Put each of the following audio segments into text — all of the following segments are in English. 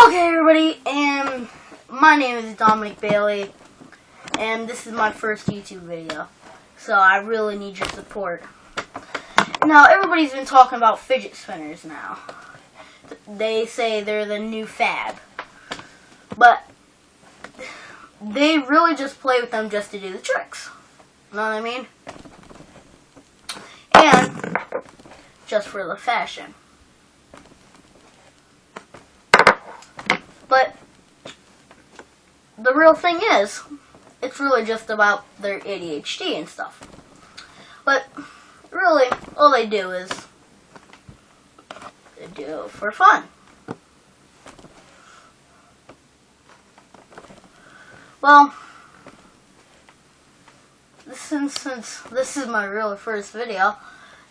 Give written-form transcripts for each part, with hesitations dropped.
Okay, everybody, and my name is Dominic Bailey, and this is my first YouTube video, so I really need your support. Now, everybody's been talking about fidget spinners now. They say they're the new fad, but they really just play with them just to do the tricks. You know what I mean? And just for the fashion. But the real thing is, it's really just about their ADHD and stuff. But really, all they do is they do it for fun. Well, since this is my real first video,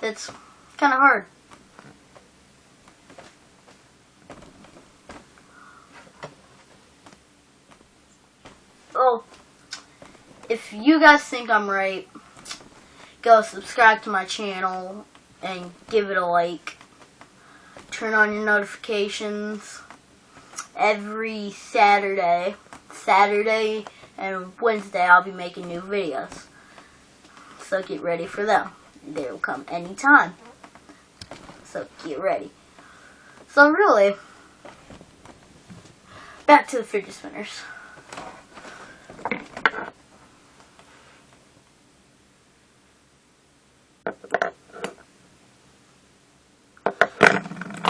it's kind of hard. Oh, if you guys think I'm right, go subscribe to my channel and give it a like. Turn on your notifications every Saturday and Wednesday I'll be making new videos. So get ready for them. They will come anytime. So get ready. So really, back to the fidget spinners.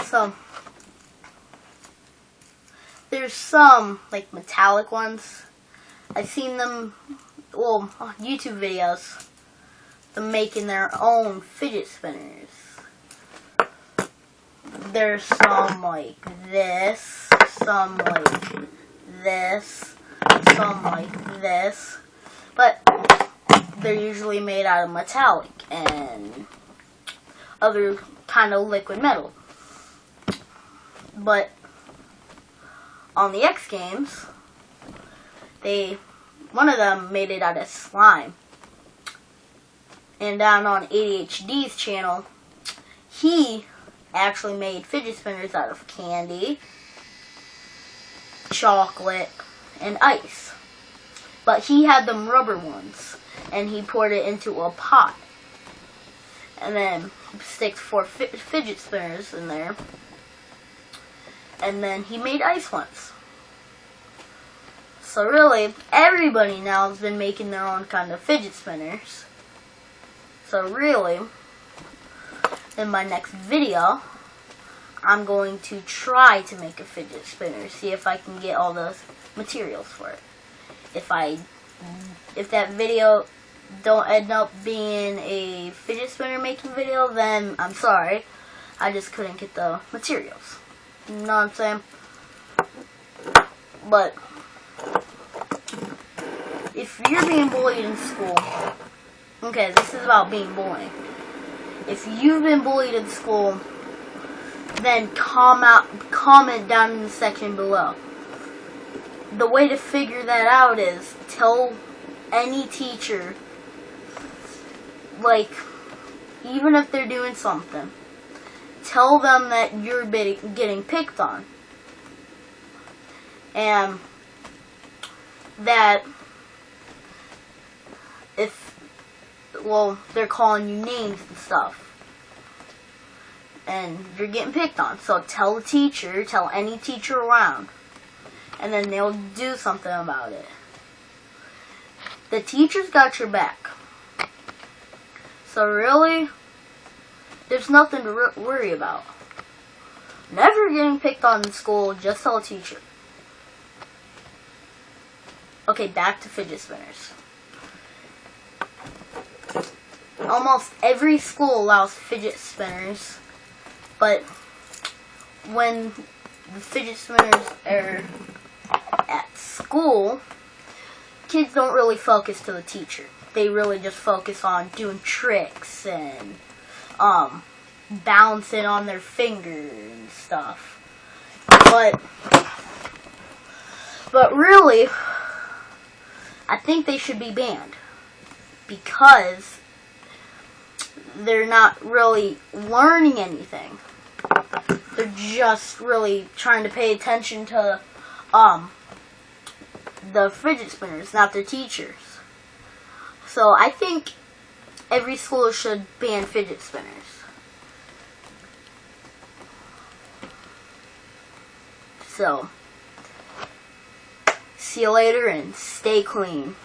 So, there's some, like, metallic ones. I've seen them, well, on YouTube videos, them making their own fidget spinners. There's some like this, some like this, some like this, but they're usually made out of metallic and other kind of liquid metal. But on the X Games, one of them made it out of slime. And down on ADHD's channel, he actually made fidget spinners out of candy, chocolate, and ice. But he had them rubber ones, and he poured it into a pot. And then stick 4 fidget spinners in there. And then he made ice ones. So really, everybody now has been making their own kind of fidget spinners. So really, in my next video, I'm going to try to make a fidget spinner. See if I can get all the materials for it. If that video don't end up being a fidget spinner making video, then I'm sorry. I just couldn't get the materials. You know what I'm saying? But if you're being bullied in school, okay, this is about being bullied. If you've been bullied in school, then comment down in the section below. The way to figure that out is tell any teacher, like, even if they're doing something, tell them that you're getting picked on. And that they're calling you names and stuff. And you're getting picked on. So tell the teacher, tell any teacher around. And then they'll do something about it. The teacher's got your back. So really, there's nothing to worry about. Never getting picked on in school, just tell a teacher. Okay, back to fidget spinners. Almost every school allows fidget spinners, but when the fidget spinners are at school, kids don't really focus to the teacher. They really just focus on doing tricks and bouncing on their finger and stuff. But really, I think they should be banned because they're not really learning anything. They're just really trying to pay attention to the fidget spinners, not their teachers. So I think every school should ban fidget spinners. So, see you later and stay clean.